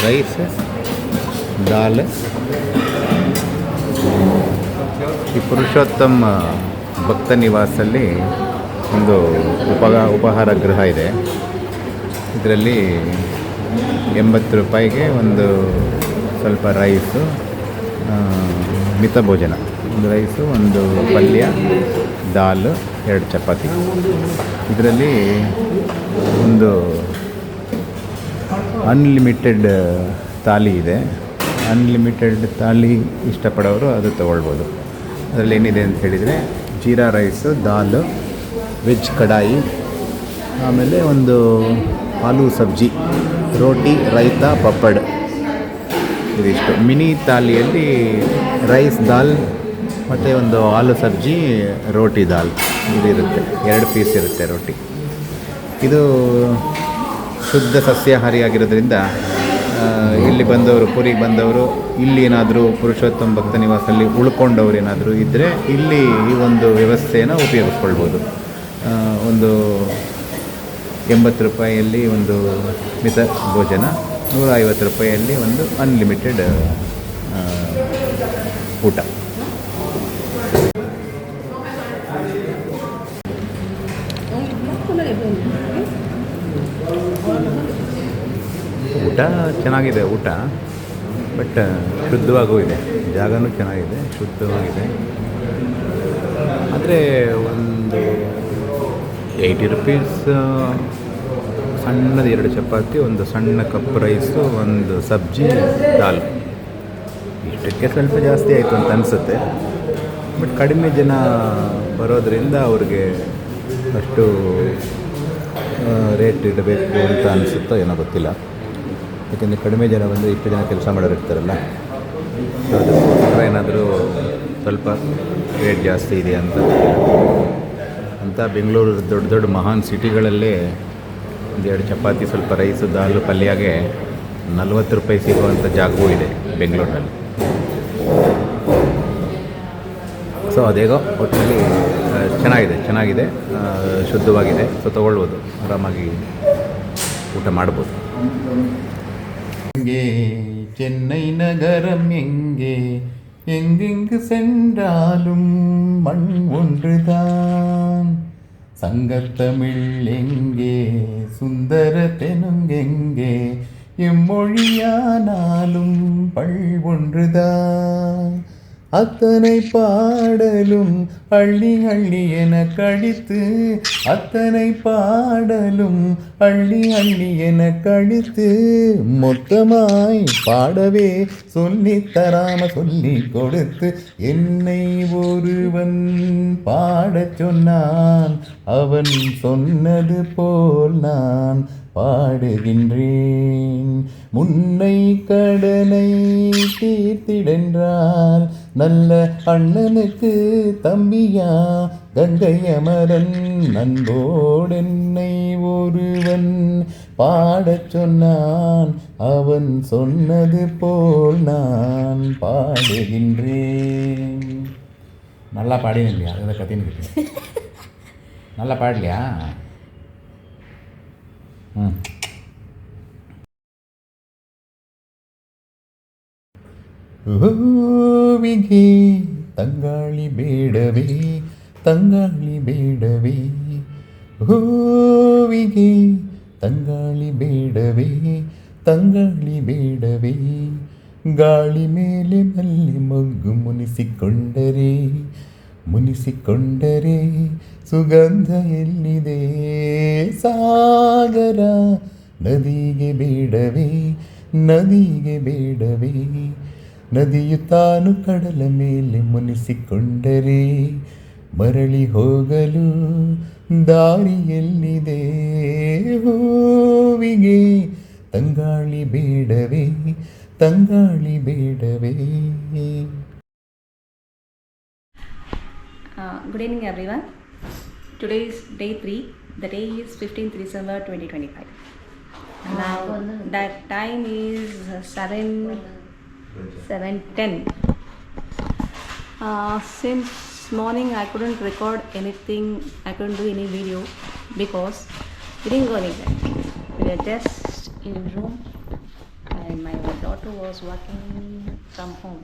Rice, ದಾಲ್. ಈ ಪುರುಷೋತ್ತಮ್ ಭಕ್ತ ನಿವಾಸಲ್ಲಿ ಒಂದು ಉಪಹಾರ ಗೃಹ ಇದೆ. ಇದರಲ್ಲಿ 80 ರೂಪಾಯಿಗೆ ಒಂದು ಸ್ವಲ್ಪ ರೈಸು, ಮಿತ ಭೋಜನ, ಒಂದು ರೈಸು, ಒಂದು ಪಲ್ಯ, ದಾಲ್, 2 ಚಪಾತಿ. ಇದರಲ್ಲಿ ಒಂದು ಅನ್ಲಿಮಿಟೆಡ್ ಥಾಲಿ ಇದೆ. ಅನ್ಲಿಮಿಟೆಡ್ ಥಾಲಿ ಇಷ್ಟಪಡೋರು ಅದು ತೊಗೊಳ್ಬೋದು. ಅದರಲ್ಲಿ ಏನಿದೆ ಅಂತ ಹೇಳಿದರೆ ಜೀರಾ ರೈಸು, ದಾಲು, ವೆಜ್ ಕಡಾಯಿ, ಆಮೇಲೆ ಒಂದು ಆಲೂ ಸಬ್ಜಿ, ರೋಟಿ, ರೈತ, ಪಪ್ಪಡ್. ಇದಿಷ್ಟು. ಮಿನಿ ಥಾಲಿಯಲ್ಲಿ ರೈಸ್, ದಾಲ್ ಮತ್ತು ಒಂದು ಆಲೂ ಸಬ್ಜಿ, ರೋಟಿ, ದಾಲ್ ಇದಿರುತ್ತೆ. 2 ಪೀಸ್ ಇರುತ್ತೆ ರೋಟಿ. ಇದು ಶುದ್ಧ ಸಸ್ಯಾಹಾರಿಯಾಗಿರೋದ್ರಿಂದ ಇಲ್ಲಿ ಬಂದವರು, ಪುರಿಗೆ ಬಂದವರು, ಇಲ್ಲಿ ಏನಾದರೂ ಪುರುಷೋತ್ತಮ ಭಕ್ತ ನಿವಾಸಲ್ಲಿ ಉಳ್ಕೊಂಡವ್ರು ಏನಾದರೂ ಇದ್ದರೆ ಇಲ್ಲಿ ಈ ಒಂದು ವ್ಯವಸ್ಥೆಯನ್ನು ಉಪಯೋಗಿಸ್ಕೊಳ್ಬೋದು. ಒಂದು 80 ರೂಪಾಯಿಯಲ್ಲಿ ಒಂದು ಮಿತ ಭೋಜನ, 150 ರೂಪಾಯಿಯಲ್ಲಿ ಒಂದು ಅನ್ಲಿಮಿಟೆಡ್ ಊಟ. ಊಟ ಚೆನ್ನಾಗಿದೆ, ಊಟ ಬಟ್ ಶುದ್ಧವಾಗೂ ಇದೆ. ಜಾಗನೂ ಚೆನ್ನಾಗಿದೆ, ಶುದ್ಧವಾಗಿದೆ. ಆದರೆ ಒಂದು 80 ರುಪೀಸ್ ಸಣ್ಣದು 2 ಚಪಾತಿ, ಒಂದು ಸಣ್ಣ ಕಪ್ ರೈಸು, ಒಂದು ಸಬ್ಜಿ, ದಾಲ್. ಇಷ್ಟಕ್ಕೆ ಸ್ವಲ್ಪ ಜಾಸ್ತಿ ಆಯಿತು ಅಂತ ಅನಿಸುತ್ತೆ. ಬಟ್ ಕಡಿಮೆ ಜನ ಬರೋದರಿಂದ ಅವ್ರಿಗೆ ಅಷ್ಟು ರೇಟ್ ಇಡಬೇಕು ಅಂತ ಅನಿಸುತ್ತೋ ಏನೋ ಗೊತ್ತಿಲ್ಲ. ಯಾಕೆಂದರೆ ಕಡಿಮೆ ಜನ ಬಂದರೆ ಇಷ್ಟು ಜನ ಕೆಲಸ ಮಾಡೋರು ಇರ್ತಾರಲ್ಲ, ಅದಕ್ಕೋಸ್ಕರ ಏನಾದರೂ ಸ್ವಲ್ಪ ರೇಟ್ ಜಾಸ್ತಿ ಇದೆ ಅಂತ ಬೆಂಗಳೂರು ದೊಡ್ಡ ದೊಡ್ಡ ಮಹಾನ್ ಸಿಟಿಗಳಲ್ಲೇ 2 ಚಪಾತಿ, ಸ್ವಲ್ಪ ರೈಸು, ದಾಲು, ಪಲ್ಯಗೆ 40 ರೂಪಾಯಿ ಸಿಗುವಂಥ ಜಾಗವೂ ಇದೆ ಬೆಂಗಳೂರಿನಲ್ಲಿ. ಸೊ ಅದೇಗೋ ಒಟ್ಟಿನಲ್ಲಿ ಚೆನ್ನಾಗಿದೆ, ಶುದ್ಧವಾಗಿದೆ. ಸೊ ತೊಗೊಳ್ಬೋದು, ಆರಾಮಾಗಿ ಊಟ ಮಾಡ್ಬೋದು. ಚೆನ್ನೈ ನಗರಂ எங்கெங்கு சென்றாலும் மண் ஒன்றுதான். சங்கத்தமிழ் எங்கே, சுந்தர தெலுங்கெங்கே, எம்மொழியானாலும் பள் ஒன்றுதான். அத்தனை பாடலும் அள்ளி அள்ளி என கழித்து, அத்தனை பாடலும் அள்ளி அள்ளி என கழித்து, மொத்தமாய் பாடவே சொல்லித் தராம சொல்லி கொடுத்து, என்னை ஒருவன் பாடச் சொன்னான், அவன் சொன்னது போல் நான் பாடுகின்றேன். முன்னை கடனை தீர்த்திடென்றால் நல்ல அண்ணனுக்கு தம்பியா கங்கை அமரன், நண்போடென்னை ஒருவன் பாடச் சொன்னான், அவன் சொன்னது போல் நான் பாடுகின்றேன். நல்லா பாடின இல்லையா? அதை கத்தின்னு நல்லா பாடலையா? ಓವಿಗೆ ತಂಗಾಳಿ ಬೇಡವೇ, ತಂಗಾಳಿ ಬೇಡವೇ, ಓವಿಗೆ ತಂಗಾಳಿ ಬೇಡವೇ, ತಂಗಾಳಿ ಬೇಡವೇ, ಗಾಳಿ ಮೇಲೆ ಮಲ್ಲಿ ಮೊಗ್ಗು ಮುನಿಸಿಕೊಂಡರೆ, ಮುನಿಸಿಕೊಂಡರೆ ಸುಗಂಧ ಎಲ್ಲಿದೆ, ಸಾಗರ ನದಿಗೆ ಬೇಡವೇ, ನದಿಗೆ ಬೇಡವೇ, ನದಿಯು ತಾನು ಕಡಲ ಮೇಲೆ ಮುನಿಸಿಕೊಂಡರೆ ಮರಳಿ ಹೋಗಲು ದಾರಿಯಲ್ಲಿದೆ, ಹೂವಿಗೆ ತಂಗಾಳಿ ಬೇಡವೇ, ತಂಗಾಳಿ ಬೇಡವೇ. Good evening everyone. Today is day 3. The day is 15th December 2025. Now that time is 7:10. Since morning I couldn't record anything, I couldn't do any video because we didn't go anywhere. We were just in room and my daughter was working from home.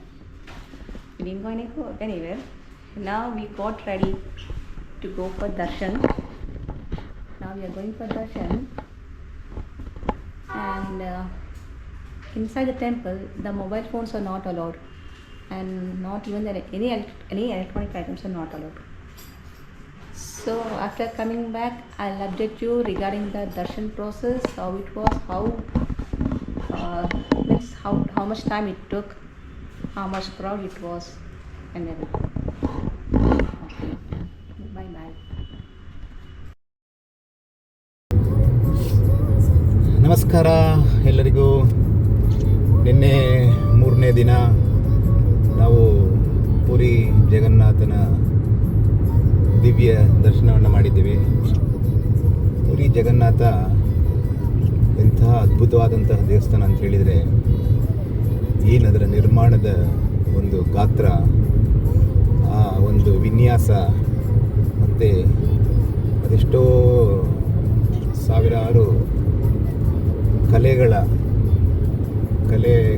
We didn't go anywhere. Now we got ready to go for darshan. Now we are going for darshan, and inside the temple the mobile phones are not allowed, and not even any electronic items are not allowed. So after coming back, I'll update you regarding the darshan process, how it was, how much time it took, how much crowd it was, and everything. Okay. Bye bye. ನಮಸ್ಕಾರ ಎಲ್ಲರಿಗೂ. ನಿನ್ನೆ 3ನೇ ದಿನ ನಾವು ಪುರಿ ಜಗನ್ನಾಥನ ದಿವ್ಯ ದರ್ಶನವನ್ನು ಮಾಡಿದ್ದೀವಿ. ಪುರಿ ಜಗನ್ನಾಥ ಎಂತಹ ಅದ್ಭುತವಾದಂತಹ ದೇವಸ್ಥಾನ ಅಂತ ಹೇಳಿದರೆ, ಏನದರ ನಿರ್ಮಾಣದ ಒಂದು ಗಾತ್ರ, ಆ ಒಂದು ವಿನ್ಯಾಸ, ಮತ್ತು ಅದೆಷ್ಟೋ ಸಾವಿರಾರು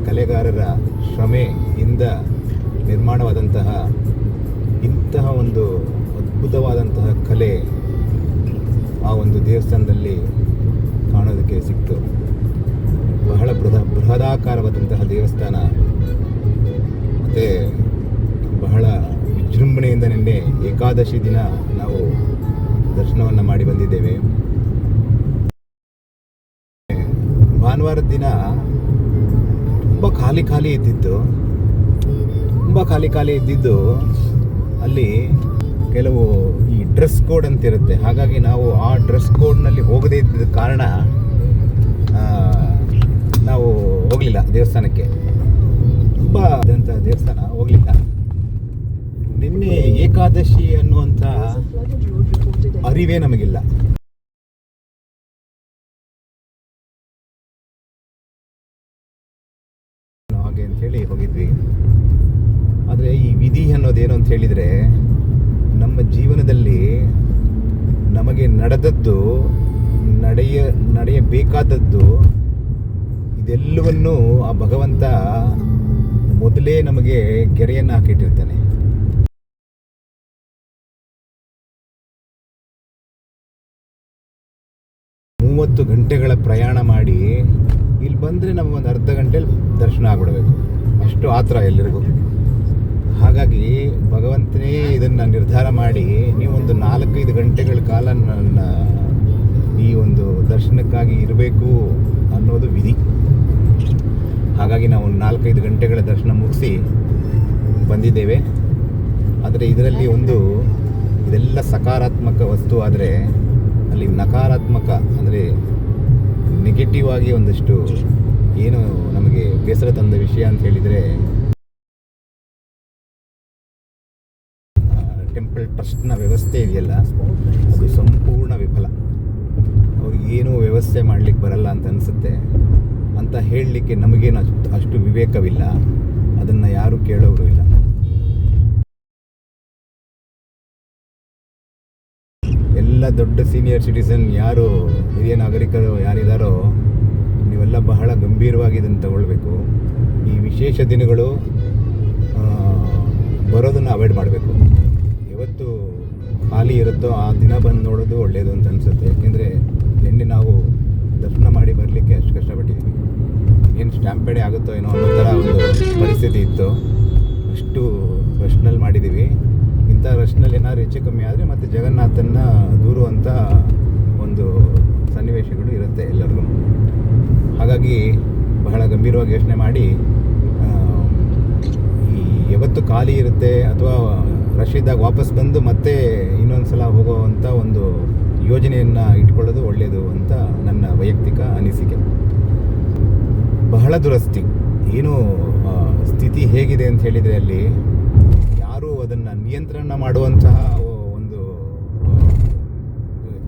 ಕಲೆಗಾರರ ಶ್ರಮೆಯಿಂದ ನಿರ್ಮಾಣವಾದಂತಹ ಇಂತಹ ಒಂದು ಅದ್ಭುತವಾದಂತಹ ಕಲೆ ಆ ಒಂದು ದೇವಸ್ಥಾನದಲ್ಲಿ ಕಾಣೋದಕ್ಕೆ ಸಿಕ್ತು. ಬಹಳ ಬೃಹದಾಕಾರವಾದಂತಹ ದೇವಸ್ಥಾನ, ಮತ್ತು ಬಹಳ ವಿಜೃಂಭಣೆಯಿಂದ ನಿನ್ನೆ ಏಕಾದಶಿ ದಿನ ನಾವು ದರ್ಶನವನ್ನು ಮಾಡಿ ಬಂದಿದ್ದೇವೆ. ಭಾನುವಾರದ ದಿನ ತುಂಬ ಖಾಲಿ ಇದ್ದಿದ್ದು ಅಲ್ಲಿ ಕೆಲವು ಈ ಡ್ರೆಸ್ ಕೋಡ್ ಅಂತ ಇರುತ್ತೆ. ಹಾಗಾಗಿ ನಾವು ಆ ಡ್ರೆಸ್ ಕೋಡ್ನಲ್ಲಿ ಹೋಗದೇ ಇದ್ದ ಕಾರಣ ನಾವು ಹೋಗಲಿಲ್ಲ ದೇವಸ್ಥಾನಕ್ಕೆ. ತುಂಬ ಆದಂಥ ದೇವಸ್ಥಾನ ಹೋಗಲಿಲ್ಲ. ನಿನ್ನೆ ಏಕಾದಶಿ ಅನ್ನುವಂಥ ಅರಿವೇ ನಮಗಿಲ್ಲ. ಹಾಗೆ ಅಂಥೇಳಿ ಹೋಗಿದ್ವಿ. ಆದರೆ ಈ ವಿಧಿ ಅನ್ನೋದೇನು ಅಂತ ಹೇಳಿದರೆ, ನಮ್ಮ ಜೀವನದಲ್ಲಿ ನಮಗೆ ನಡೆದದ್ದು, ನಡೆಯಬೇಕಾದದ್ದು ಇದೆಲ್ಲವನ್ನೂ ಆ ಭಗವಂತ ಮೊದಲೇ ನಮಗೆ ಗೆರೆಯನ್ನು ಹಾಕಿಟ್ಟಿರ್ತಾನೆ. ಮೂವತ್ತು ಗಂಟೆಗಳ ಪ್ರಯಾಣ ಮಾಡಿ ಇಲ್ಲಿ ಬಂದರೆ ನಮಗೊಂದು ಅರ್ಧ ಗಂಟೆಲಿ ದರ್ಶನ ಆಗ್ಬಿಡಬೇಕು, ಅಷ್ಟು ಆತರ ಎಲ್ಲರಿಗೂ. ಹಾಗಾಗಿ ಭಗವಂತನೇ ಇದನ್ನು ನಿರ್ಧಾರ ಮಾಡಿ ನೀವೊಂದು 4-5 ಗಂಟೆಗಳ ಕಾಲ ನನ್ನ ಈ ಒಂದು ದರ್ಶನಕ್ಕಾಗಿ ಇರಬೇಕು ಅನ್ನೋದು ವಿಧಿ. ಹಾಗಾಗಿ ನಾವು 4-5 ಗಂಟೆಗಳ ದರ್ಶನ ಮುಗಿಸಿ ಬಂದಿದ್ದೇವೆ. ಆದರೆ ಇದರಲ್ಲಿ ಇದೆಲ್ಲ ಸಕಾರಾತ್ಮಕ ವಸ್ತು, ಆದರೆ ಅಲ್ಲಿ ನಕಾರಾತ್ಮಕ ಅಂದರೆ ನೆಗೆಟಿವ್ ಆಗಿ ಒಂದಷ್ಟು ಏನು ನಮಗೆ ಬೇಸರ ತಂದ ವಿಷಯ ಅಂತ ಹೇಳಿದರೆ, ಟೆಂಪಲ್ ಟ್ರಸ್ಟ್ನ ವ್ಯವಸ್ಥೆ ಇದೆಯಲ್ಲ, ಅದು ಸಂಪೂರ್ಣ ವಿಫಲ. ಅವ್ರಿಗೇನೂ ವ್ಯವಸ್ಥೆ ಮಾಡಲಿಕ್ಕೆ ಬರಲ್ಲ ಅಂತ ಅನಿಸುತ್ತೆ. ಅಂತ ಹೇಳಲಿಕ್ಕೆ ನಮಗೇನು ಅಷ್ಟು ವಿವೇಕವಿಲ್ಲ, ಅದನ್ನು ಯಾರೂ ಕೇಳೋರು ಇಲ್ಲ. ಎಲ್ಲ ದೊಡ್ಡ ಸೀನಿಯರ್ ಸಿಟಿಸನ್ ಯಾರು ಹಿರಿಯ ನಾಗರಿಕರು ಯಾರಿದ್ದಾರೋ, ನೀವೆಲ್ಲ ಬಹಳ ಗಂಭೀರವಾಗಿ ಇದನ್ನು ತಗೊಳ್ಬೇಕು. ಈ ವಿಶೇಷ ದಿನಗಳು ಬರೋದನ್ನು ಅವಾಯ್ಡ್ ಮಾಡಬೇಕು. ಯಾವತ್ತು ಖಾಲಿ ಇರುತ್ತೋ ಆ ದಿನ ಬಂದು ನೋಡೋದು ಒಳ್ಳೆಯದು ಅಂತ ಅನಿಸುತ್ತೆ. ಯಾಕೆಂದರೆ ನಿನ್ನೆ ನಾವು ದರ್ಶನ ಮಾಡಿ ಬರಲಿಕ್ಕೆ ಅಷ್ಟು ಕಷ್ಟಪಟ್ಟಿದ್ವಿ. ಏನು ಸ್ಟ್ಯಾಂಪೇಡೆ ಆಗುತ್ತೋ ಏನೋ ಅನ್ನೋ ಥರ ಒಂದು ಪರಿಸ್ಥಿತಿ ಇತ್ತು. ಅಷ್ಟು ರಶ್ನಲ್ಲಿ ಮಾಡಿದ್ದೀವಿ. ಇಂಥ ರಶ್ನಲ್ಲಿ ಏನಾದ್ರು ಹೆಚ್ಚು ಕಮ್ಮಿ ಆದರೆ ಮತ್ತು ಜಗನ್ನಾಥನ ದೂರುವಂಥ ಒಂದು ಸನ್ನಿವೇಶಗಳು ಇರುತ್ತೆ ಎಲ್ಲರಿಗೂ. ಹಾಗಾಗಿ ಬಹಳ ಗಂಭೀರವಾಗಿ ಯೋಚನೆ ಮಾಡಿ, ಈ ಯಾವತ್ತು ಖಾಲಿ ಇರುತ್ತೆ ಅಥವಾ ರಶ್ ಇದ್ದಾಗ ವಾಪಸ್ ಬಂದು ಮತ್ತೆ ಇನ್ನೊಂದು ಸಲ ಹೋಗೋವಂಥ ಒಂದು ಯೋಜನೆಯನ್ನು ಇಟ್ಕೊಳ್ಳೋದು ಒಳ್ಳೆಯದು ಅಂತ ನನ್ನ ವೈಯಕ್ತಿಕ ಅನಿಸಿಕೆ. ಬಹಳ ದುರಸ್ತಿ. ಏನು ಸ್ಥಿತಿ ಹೇಗಿದೆ ಅಂತ ಹೇಳಿದರೆ, ಅಲ್ಲಿ ಯಾರೂ ಅದನ್ನು ನಿಯಂತ್ರಣ ಮಾಡುವಂತಹ ಒಂದು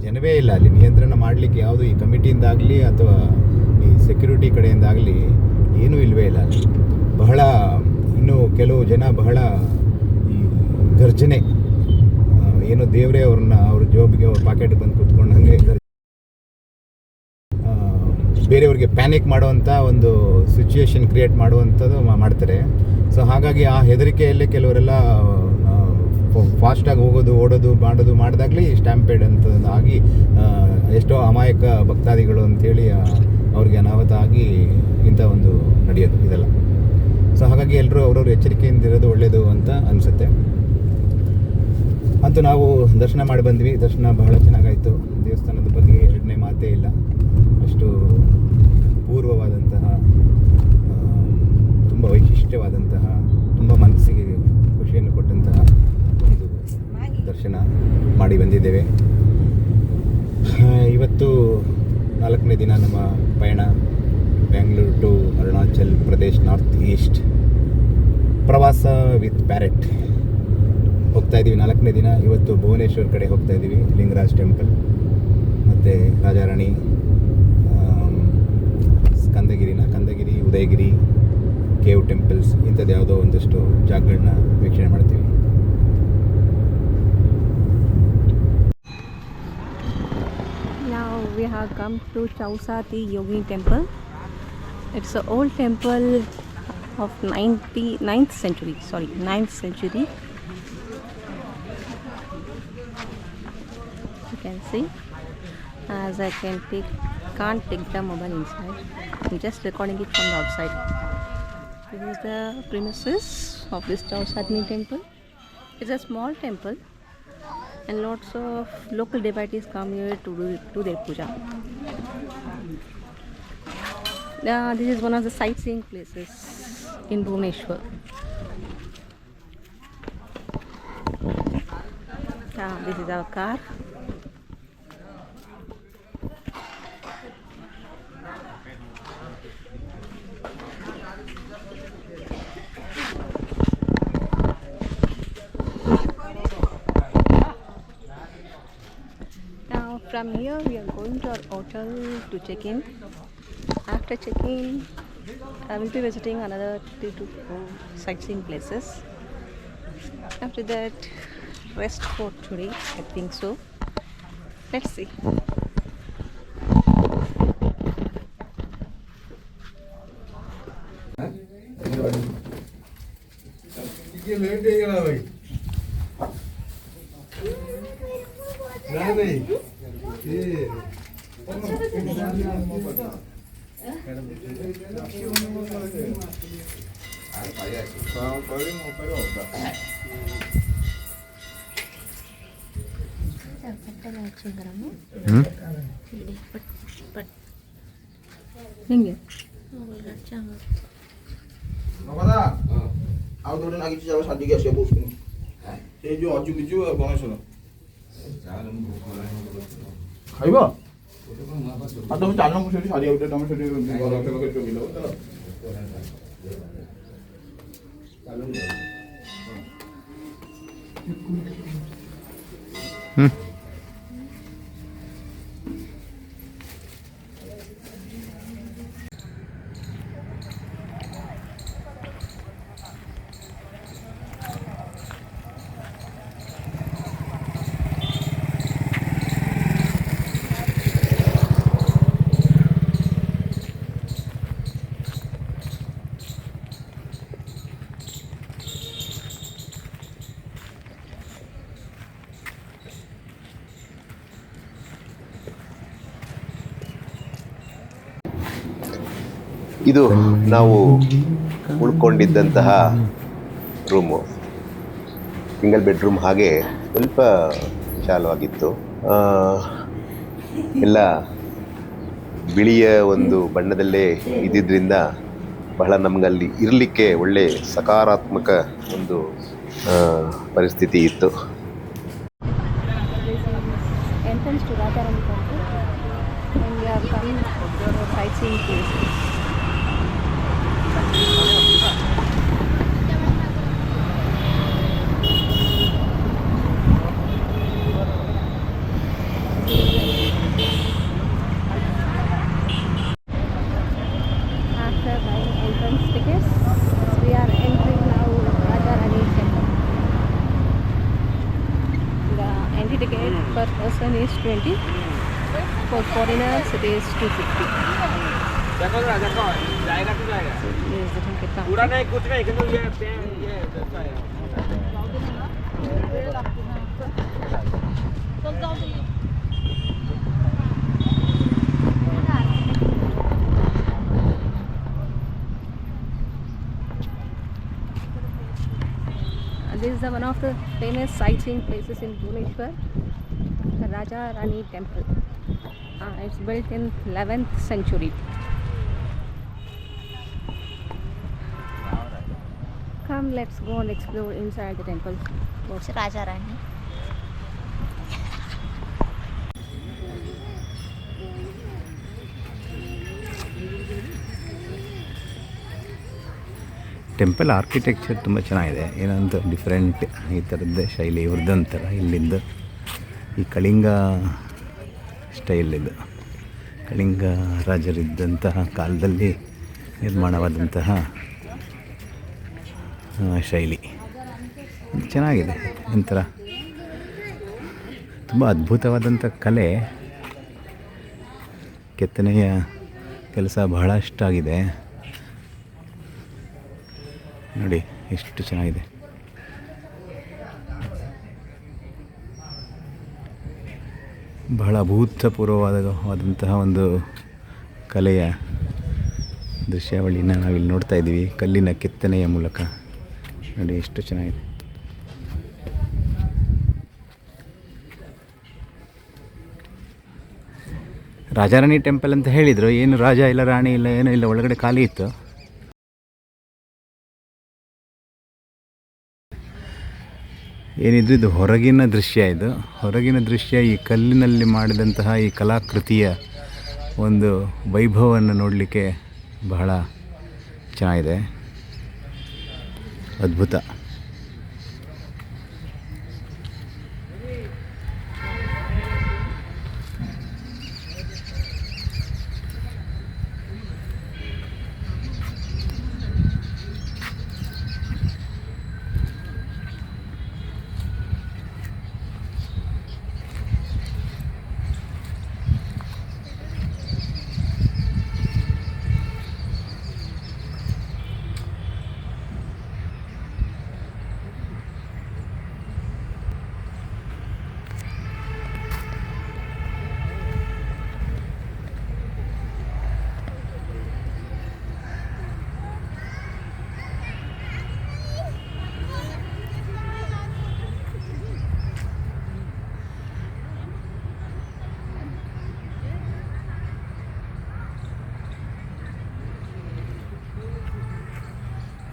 ಜನವೇ ಇಲ್ಲ. ಅಲ್ಲಿ ನಿಯಂತ್ರಣ ಮಾಡಲಿಕ್ಕೆ ಯಾವುದು ಈ ಕಮಿಟಿಯಿಂದಾಗಲಿ ಅಥವಾ ಈ ಸೆಕ್ಯೂರಿಟಿ ಕಡೆಯಿಂದಾಗಲಿ ಏನೂ ಇಲ್ಲವೇ ಇಲ್ಲ. ಬಹಳ ಇನ್ನು ಕೆಲವು ಜನ ಬಹಳ ಈ ಗರ್ಜನೆ, ಏನೋ ದೇವರೇ ಅವ್ರ ಜೋಬಿಗೆ ಅವ್ರ ಪಾಕೆಟ್ ಬಂದು ಕೂತ್ಕೊಂಡು ಹಾಗೆ ಬೇರೆಯವ್ರಿಗೆ ಪ್ಯಾನಿಕ್ ಮಾಡುವಂಥ ಒಂದು ಸಿಚುಯೇಷನ್ ಕ್ರಿಯೇಟ್ ಮಾಡುವಂಥದ್ದು ಮಾಡ್ತಾರೆ. ಸೊ ಹಾಗಾಗಿ ಆ ಹೆದರಿಕೆಯಲ್ಲೇ ಕೆಲವರೆಲ್ಲ ಫಾಸ್ಟಾಗಿ ಹೋಗೋದು, ಓಡೋದು ಮಾಡಿದಾಗಲೇ ಸ್ಟ್ಯಾಂಪೇಡ್ ಅಂತ ಆಗಿ ಎಷ್ಟೋ ಅಮಾಯಕ ಭಕ್ತಾದಿಗಳು ಅಂಥೇಳಿ ಅವ್ರಿಗೆ ಅನಾಹುತ ಆಗಿ ಇಂಥ ಒಂದು ನಡೆಯೋದು ಇದೆಲ್ಲ. ಸೊ ಹಾಗಾಗಿ ಎಲ್ಲರೂ ಅವ್ರವ್ರ ಎಚ್ಚರಿಕೆಯಿಂದ ಇರೋದು ಒಳ್ಳೆಯದು ಅಂತ ಅನಿಸುತ್ತೆ. ಅಂತೂ ನಾವು ದರ್ಶನ ಮಾಡಿ ಬಂದ್ವಿ. ದರ್ಶನ ಬಹಳ ಚೆನ್ನಾಗಾಯಿತು. ದೇವಸ್ಥಾನದ ಬಗ್ಗೆ ಎರಡನೇ ಮಾತೇ ಇಲ್ಲ. ಅಷ್ಟು ಪೂರ್ವವಾದಂತಹ, ತುಂಬ ವೈಶಿಷ್ಟ್ಯವಾದಂತಹ, ತುಂಬ ಮನಸ್ಸಿಗೆ ಖುಷಿಯನ್ನು ಕೊಟ್ಟಂತಹ ಒಂದು ದರ್ಶನ ಮಾಡಿ ಬಂದಿದ್ದೇವೆ. ಇವತ್ತು 4ನೇ ದಿನ ನಮ್ಮ ಪಯಣ. Bengaluru to Arunachal Pradesh north east ಪ್ರವಾಸ ವಿತ್ ಪ್ಯಾರೆಟ್ ಹೋಗ್ತಾ ಇದ್ದೀವಿ. 4ನೇ ದಿನ. ಇವತ್ತು ಭುವನೇಶ್ವರ್ ಕಡೆ ಹೋಗ್ತಾ ಇದ್ದೀವಿ. ಲಿಂಗರಾಜ್ ಟೆಂಪಲ್ ಮತ್ತು ರಾಜಾರಾಣಿ, ಕಂದಗಿರಿ, ಉದಯಗಿರಿ, ಕೇವ್ ಟೆಂಪಲ್ಸ್, ಇಂಥದ್ದು ಯಾವುದೋ ಒಂದಷ್ಟು ಜಾಗಗಳನ್ನ ವೀಕ್ಷಣೆ ಮಾಡ್ತೀವಿ. Now we have come to Chausati Yogini Temple. It's an old temple of 9th century. You can see, as I can't take the mobile inside. I'm just recording it from the outside. This is the premises of this Chausati temple. It's a small temple, and lots of local devotees come here to do their puja. This is one of the sightseeing places in Bhubaneswar. This is our car. From here we are going to our hotel to check in. After check-in, I will be visiting another 3 to 4 sightseeing places. After that, rest for today, I think so. Let's see. Hinge. ଆଉ ଗୋଟେ ଲାଗିଛି ଯାଉ ସାଜିକି ଆସିବା କହୁଛନ୍ତି। ସେ ଯୋଉ ଅଜୁ ବିଜୁ ଆଉ ଗଣେଶ ଖାଇବ? ଆଉ ତମେ ଚାଲ ମୁଁ ସେଠି ସାରିଆ ଗୋଟେ ତମେ ସେଠି ಇದು ನಾವು ಉಳ್ಕೊಂಡಿದ್ದಂತಹ ರೂಮು, ಸಿಂಗಲ್ ಬೆಡ್ರೂಮ್. ಹಾಗೆ ಸ್ವಲ್ಪ ವಿಶಾಲವಾಗಿತ್ತು. ಎಲ್ಲ ಬಿಳಿಯ ಒಂದು ಬಣ್ಣದಲ್ಲೇ ಇದ್ದಿದ್ದರಿಂದ ಬಹಳ ನಮಗಲ್ಲಿ ಇರಲಿಕ್ಕೆ ಒಳ್ಳೆ ಸಕಾರಾತ್ಮಕ ಒಂದು ಪರಿಸ್ಥಿತಿ ಇತ್ತು. Entrance to Radharani temple, and we are coming to the sightseeing places. After buying entrance tickets, we are entering now Radharani temple. The entry ticket per person is 20. For foreigners, it is 250. देखो जरा देखो जाएगा तो जाएगा So, ये देखो कितना पूरा नहीं कुछ नहीं किंतु ये जैसा है This is one of the famous sightseeing places in Bhubaneswar, the Raja Rani Temple. It's built in 11th century. Come, let's go and explore inside the temple. What's Raja Rani? Temple architecture ತುಂಬ ಚೆನ್ನಾಗಿದೆ. ಏನಂತ different ಈ ಥರದ್ದೇ ಶೈಲಿ ಇವ್ರದ್ದಂತರ ಇಲ್ಲಿಂದ ಈ Kalinga style ಇದು ಕಳಿಂಗ ರಾಜರಿದ್ದಂತಹ ಕಾಲದಲ್ಲಿ ನಿರ್ಮಾಣವಾದಂತಹ ಶೈಲಿ ಚೆನ್ನಾಗಿದೆ. ಒಂಥರ ತುಂಬ ಅದ್ಭುತವಾದಂಥ ಕಲೆ, ಕೆತ್ತನೆಯ ಕೆಲಸ ಬಹಳಷ್ಟಾಗಿದೆ. ನೋಡಿ ಎಷ್ಟು ಚೆನ್ನಾಗಿದೆ. ಬಹಳ ಅಭೂತಪೂರ್ವವಾದಂತಹ ಒಂದು ಕಲೆಯ ದೃಶ್ಯಾವಳಿನ ನಾವಿಲ್ಲಿ ನೋಡ್ತಾ ಇದ್ದೀವಿ ಕಲ್ಲಿನ ಕೆತ್ತನೆಯ ಮೂಲಕ. ನೋಡಿ ಎಷ್ಟು ಚೆನ್ನಾಗಿದೆ. ರಾಜಾರಾಣಿ ಟೆಂಪಲ್ ಅಂತ ಹೇಳಿದರು. ಏನು ರಾಜ ಇಲ್ಲ, ರಾಣಿ ಇಲ್ಲ, ಏನೂ ಇಲ್ಲ, ಒಳಗಡೆ ಖಾಲಿ ಇತ್ತು. ಏನಿದ್ರು ಇದು ಹೊರಗಿನ ದೃಶ್ಯ. ಇದು ಹೊರಗಿನ ದೃಶ್ಯ. ಈ ಕಲ್ಲಿನಲ್ಲಿ ಮಾಡಿದಂತಹ ಈ ಕಲಾಕೃತಿಯ ಒಂದು ವೈಭವವನ್ನು ನೋಡಲಿಕ್ಕೆ ಬಹಳ ಚೆನ್ನಾಗಿದೆ, ಅದ್ಭುತ.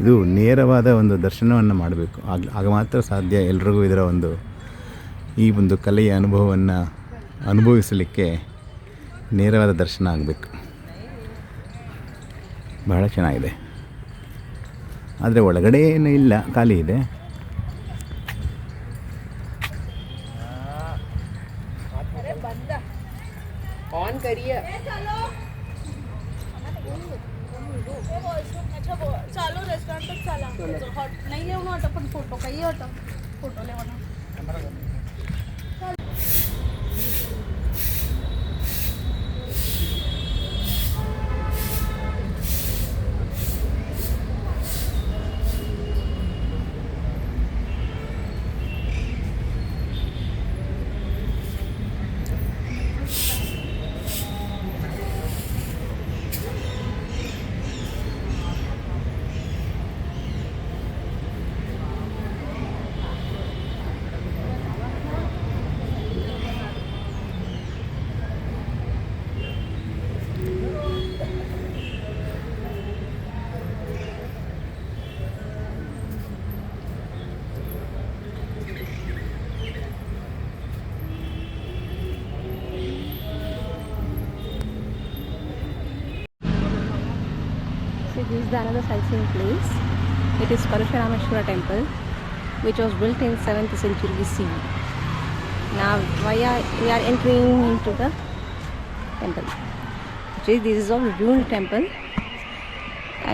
ಇದು ನೇರವಾದ ಒಂದು ದರ್ಶನವನ್ನು ಮಾಡಬೇಕು. ಆಗ ಮಾತ್ರ ಸಾಧ್ಯ ಎಲ್ರಿಗೂ ಇದರ ಈ ಒಂದು ಕಲೆಯ ಅನುಭವವನ್ನು ಅನುಭವಿಸಲಿಕ್ಕೆ ನೇರವಾದ ದರ್ಶನ ಆಗಬೇಕು. ಬಹಳ ಚೆನ್ನಾಗಿದೆ. ಆದರೆ ಒಳಗಡೆ ಏನೂ ಇಲ್ಲ, ಖಾಲಿ ಇದೆ. ऑन करिए चालू रेस्टॉरंट चला नाही लेवून वाटत पण फोटो काही होता photo लेवणं This is another sightseeing place. It is Parashurameshwara temple, which was built in 7th century CE. Now we are entering into the temple. Actually, this is a ruined temple.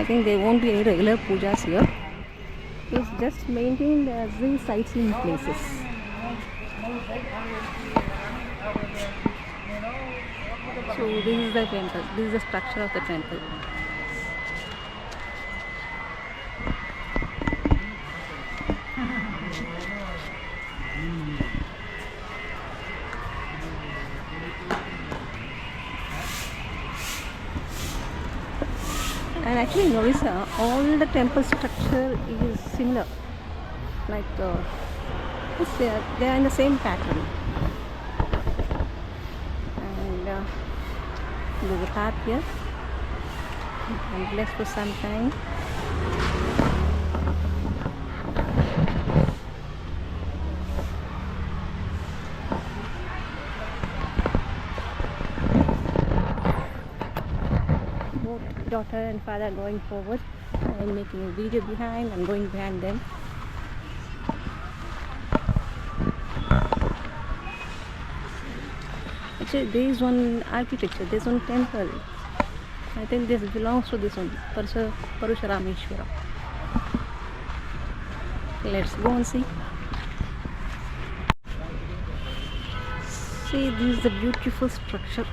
I think there won't be any regular pujas here. It's just maintained as the sightseeing places. So this is the temple. This is the structure of the temple. And actually in Orissa, all the temple structure is similar. Like they are in the same pattern. And there's a path here. And blessed for some time. Both daughter and father going forward and making a video behind and going behind them. Actually, there is one architecture, there is one temple. I think this belongs to this one, Parashurameshwara. Let's go and see. See, this is the beautiful structure.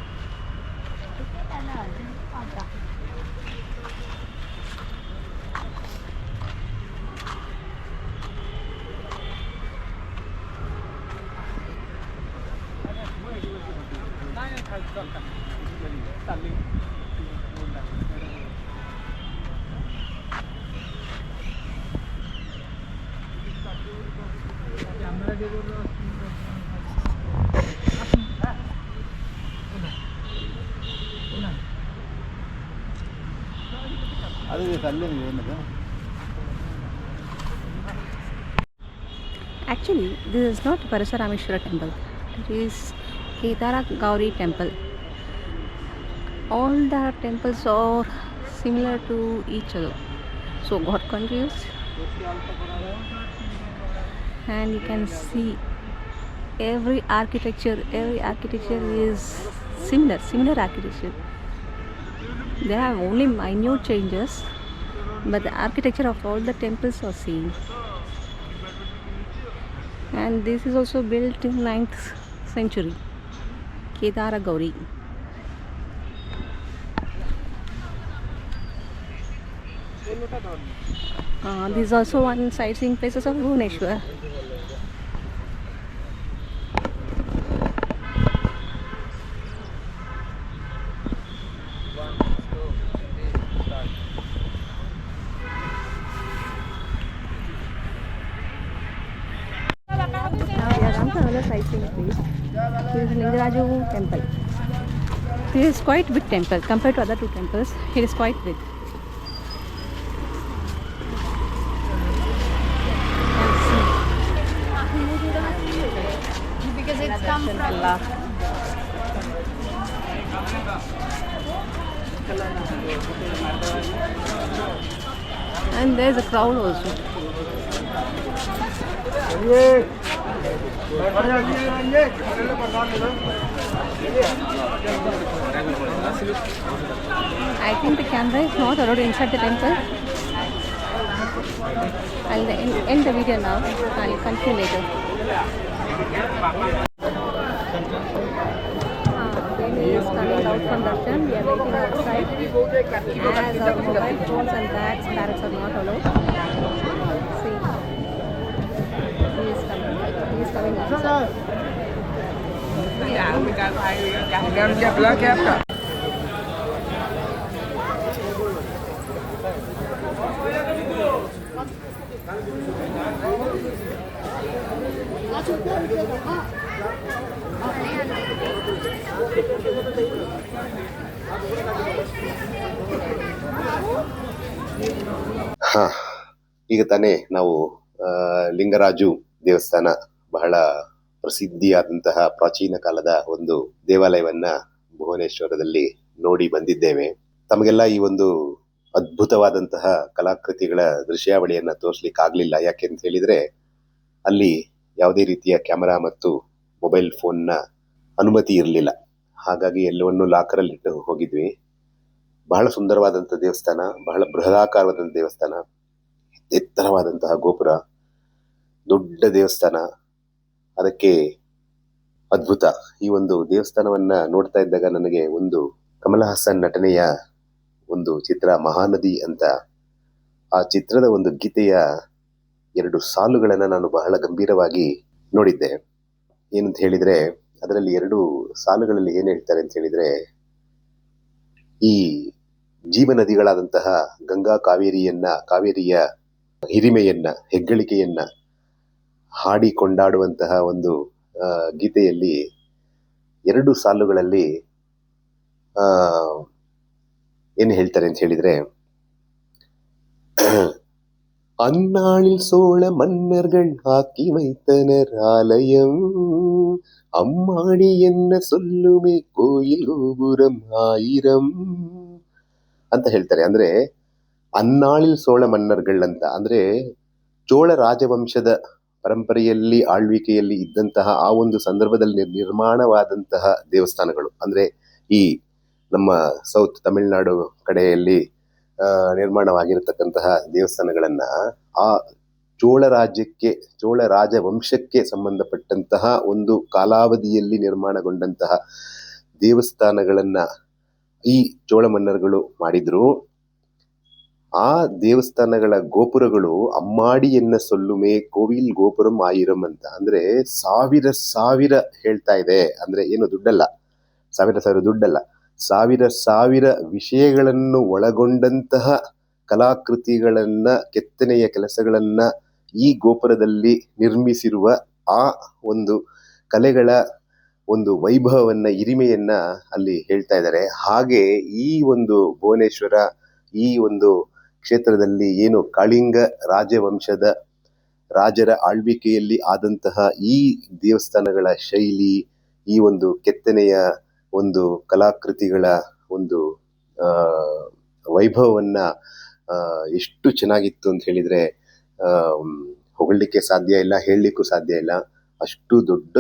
Actually, this is not Parashurameshwara temple. It is Kedara Gauri temple. All the temples are similar to each other. So got confused. And you can see every architecture is similar architecture. There are only minute changes, but the architecture of all the temples are same. And this is also built in 9th century, Kedara Gauri. This is also one sightseeing places of Bhubaneswar. Now we are on to another sightseeing place. This is Lingaraju temple. This is quite big temple compared to other two temples. It is quite big. Because it's come from. And there is a crowd also. I think the camera is not allowed inside the temple. I'll end the video now. I'll continue later. Baby is coming out from darshan. We are waiting outside. As our mobile phones and bags, parrots are not allowed. See, he is coming. He is coming outside. ಹಾಂ, ಈಗ ತಾನೇ ನಾವು ಲಿಂಗರಾಜು ದೇವಸ್ಥಾನ, ಬಹಳ ಪ್ರಸಿದ್ಧಿಯಾದಂತಹ ಪ್ರಾಚೀನ ಕಾಲದ ಒಂದು ದೇವಾಲಯವನ್ನ ಭುವನೇಶ್ವರದಲ್ಲಿ ನೋಡಿ ಬಂದಿದ್ದೇವೆ. ತಮಗೆಲ್ಲ ಈ ಒಂದು ಅದ್ಭುತವಾದಂತಹ ಕಲಾಕೃತಿಗಳ ದೃಶ್ಯಾವಳಿಯನ್ನ ತೋರಿಸ್ಲಿಕ್ಕಾಗಲಿಲ್ಲ. ಯಾಕೆ ಅಂತ ಹೇಳಿದ್ರೆ ಅಲ್ಲಿ ಯಾವುದೇ ರೀತಿಯ ಕ್ಯಾಮರಾ ಮತ್ತು ಮೊಬೈಲ್ ಫೋನ್ನ ಅನುಮತಿ ಇರಲಿಲ್ಲ. ಹಾಗಾಗಿ ಎಲ್ಲವನ್ನೂ ಲಾಕರಲ್ಲಿ ಇಟ್ಟು ಹೋಗಿದ್ವಿ. ಬಹಳ ಸುಂದರವಾದಂಥ ದೇವಸ್ಥಾನ, ಬಹಳ ಬೃಹದಾಕಾರವಾದಂಥ ದೇವಸ್ಥಾನ, ಎತ್ತರವಾದಂತಹ ಗೋಪುರ, ದೊಡ್ಡ ದೇವಸ್ಥಾನ. ಅದಕ್ಕೆ ಅದ್ಭುತ. ಈ ಒಂದು ದೇವಸ್ಥಾನವನ್ನ ನೋಡ್ತಾ ಇದ್ದಾಗ ನನಗೆ ಒಂದು ಕಮಲ್ ಹಾಸನ್ ನಟನೆಯ ಒಂದು ಚಿತ್ರ ಮಹಾನದಿ ಅಂತ, ಆ ಚಿತ್ರದ ಒಂದು ಗೀತೆಯ 2 ಸಾಲುಗಳನ್ನು ನಾನು ಬಹಳ ಗಂಭೀರವಾಗಿ ನೋಡಿದ್ದೆ. ಏನಂತ ಹೇಳಿದ್ರೆ, ಅದರಲ್ಲಿ 2 ಸಾಲುಗಳಲ್ಲಿ ಏನು ಹೇಳ್ತಾರೆ ಅಂತ ಹೇಳಿದ್ರೆ, ಈ ಜೀವನದಿಗಳಾದಂತಹ ಗಂಗಾ ಕಾವೇರಿಯ ಹಿರಿಮೆಯನ್ನ, ಹೆಗ್ಗಳಿಕೆಯನ್ನ ಹಾಡಿ ಕೊಂಡಾಡುವಂತಹ ಒಂದು ಗೀತೆಯಲ್ಲಿ 2 ಸಾಲುಗಳಲ್ಲಿ ಏನು ಹೇಳ್ತಾರೆ ಅಂತ ಹೇಳಿದ್ರೆ, அந்நாளில் சோழ மன்னர்கள் ஆக்கி வைத்தனர் ஆலயம், அம்மாடி என்ன சொல்லுமே கோயில் ಗೋಪುರಂ 1000 ಅಂತ ಹೇಳ್ತಾರೆ. ಅಂದ್ರೆ ಅನ್ನಾಳಿಲ್ ಸೋಳ ಮನ್ನರ್ಗಳ್ ಅಂತ ಅಂದ್ರೆ ಚೋಳ ರಾಜವಂಶದ ಪರಂಪರೆಯಲ್ಲಿ ಆಳ್ವಿಕೆಯಲ್ಲಿ ಇದ್ದಂತಹ ಆ ಒಂದು ಸಂದರ್ಭದಲ್ಲಿ ನಿರ್ಮಾಣವಾದಂತಹ ದೇವಸ್ಥಾನಗಳು. ಅಂದ್ರೆ ಈ ನಮ್ಮ ಸೌತ್ ತಮಿಳುನಾಡು ಕಡೆಯಲ್ಲಿ ನಿರ್ಮಾಣವಾಗಿರತಕ್ಕಂತಹ ದೇವಸ್ಥಾನಗಳನ್ನ ಆ ಚೋಳ ರಾಜವಂಶಕ್ಕೆ ಸಂಬಂಧಪಟ್ಟಂತಹ ಒಂದು ಕಾಲಾವಧಿಯಲ್ಲಿ ನಿರ್ಮಾಣಗೊಂಡಂತಹ ದೇವಸ್ಥಾನಗಳನ್ನ ಈ ಚೋಳ ಮನ್ನರುಗಳು ಮಾಡಿದ್ರು. ಆ ದೇವಸ್ಥಾನಗಳ ಗೋಪುರಗಳು ಅಮ್ಮಾಡಿಯನ್ನ ಸೊಲ್ಲುಮೆ ಕೋವಿಲ್ ಗೋಪುರಂ 1000 ಅಂತ, ಅಂದ್ರೆ ಸಾವಿರ ಹೇಳ್ತಾ ಇದೆ. ಅಂದ್ರೆ ಏನು ದುಡ್ಡಲ್ಲ, ಸಾವಿರ ದುಡ್ಡಲ್ಲ, ಸಾವಿರ ವಿಷಯಗಳನ್ನು ಒಳಗೊಂಡಂತಹ ಕಲಾಕೃತಿಗಳನ್ನ, ಕೆತ್ತನೆಯ ಕೆಲಸಗಳನ್ನ ಈ ಗೋಪುರದಲ್ಲಿ ನಿರ್ಮಿಸಿರುವ ಆ ಒಂದು ಕಲೆಗಳ ಒಂದು ವೈಭವವನ್ನ, ಹಿರಿಮೆಯನ್ನ ಅಲ್ಲಿ ಹೇಳ್ತಾ ಇದ್ದಾರೆ. ಹಾಗೆ ಈ ಒಂದು ಭುವನೇಶ್ವರ, ಈ ಒಂದು ಕ್ಷೇತ್ರದಲ್ಲಿ ಏನು ಕಳಿಂಗ ರಾಜವಂಶದ ರಾಜರ ಆಳ್ವಿಕೆಯಲ್ಲಿ ಆದಂತಹ ಈ ದೇವಸ್ಥಾನಗಳ ಶೈಲಿ, ಈ ಒಂದು ಕೆತ್ತನೆಯ ಒಂದು ಕಲಾಕೃತಿಗಳ ಒಂದು ವೈಭವವನ್ನ ಎಷ್ಟು ಚೆನ್ನಾಗಿತ್ತು ಅಂತ ಹೇಳಿದ್ರೆ ಹೊಗಳಲಿಕ್ಕೆ ಸಾಧ್ಯ ಇಲ್ಲ, ಹೇಳಲಿಕ್ಕೂ ಸಾಧ್ಯ ಇಲ್ಲ. ಅಷ್ಟು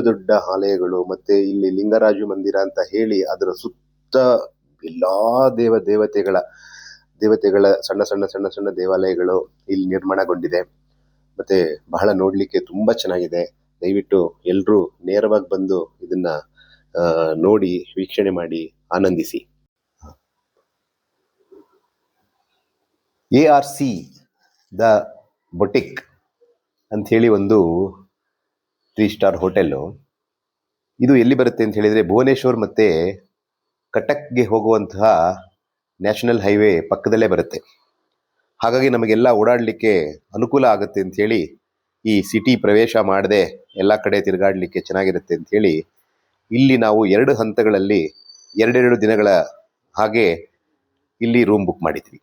ದೊಡ್ಡ ಆಲಯಗಳು, ಮತ್ತೆ ಇಲ್ಲಿ ಲಿಂಗರಾಜು ಮಂದಿರ ಅಂತ ಹೇಳಿ ಅದರ ಸುತ್ತ ಎಲ್ಲಾ ದೇವತೆಗಳ ಸಣ್ಣ ದೇವಾಲಯಗಳು ಇಲ್ಲಿ ನಿರ್ಮಾಣಗೊಂಡಿದೆ. ಮತ್ತೆ ಬಹಳ ನೋಡ್ಲಿಕ್ಕೆ ತುಂಬಾ ಚೆನ್ನಾಗಿದೆ. ದಯವಿಟ್ಟು ಎಲ್ಲರೂ ನೇರವಾಗಿ ಬಂದು ಇದನ್ನ ನೋಡಿ ವೀಕ್ಷಣೆ ಮಾಡಿ ಆನಂದಿಸಿ. ARC ದ ಬೊಟಿಕ್ ಅಂತ ಹೇಳಿ ಒಂದು 3 ಸ್ಟಾರ್ ಹೋಟೆಲ್ಲು. ಇದು ಎಲ್ಲಿ ಬರುತ್ತೆ ಅಂತ ಹೇಳಿದ್ರೆ ಭುವನೇಶ್ವರ್ ಮತ್ತೆ ಕಟಕ್ಗೆ ಹೋಗುವಂತಹ ನ್ಯಾಷನಲ್ ಹೈವೇ ಪಕ್ಕದಲ್ಲೇ ಬರುತ್ತೆ. ಹಾಗಾಗಿ ನಮಗೆಲ್ಲ ಓಡಾಡಲಿಕ್ಕೆ ಅನುಕೂಲ ಆಗುತ್ತೆ ಅಂತ ಹೇಳಿ, ಈ ಸಿಟಿ ಪ್ರವೇಶ ಮಾಡದೆ ಎಲ್ಲ ಕಡೆ ತಿರುಗಾಡಲಿಕ್ಕೆ ಚೆನ್ನಾಗಿರುತ್ತೆ ಅಂತ ಹೇಳಿ ಇಲ್ಲಿ ನಾವು 2 ಹಂತಗಳಲ್ಲಿ 2 ದಿನಗಳ ಹಾಗೆ ಇಲ್ಲಿ ರೂಮ್ ಬುಕ್ ಮಾಡಿದ್ವಿ.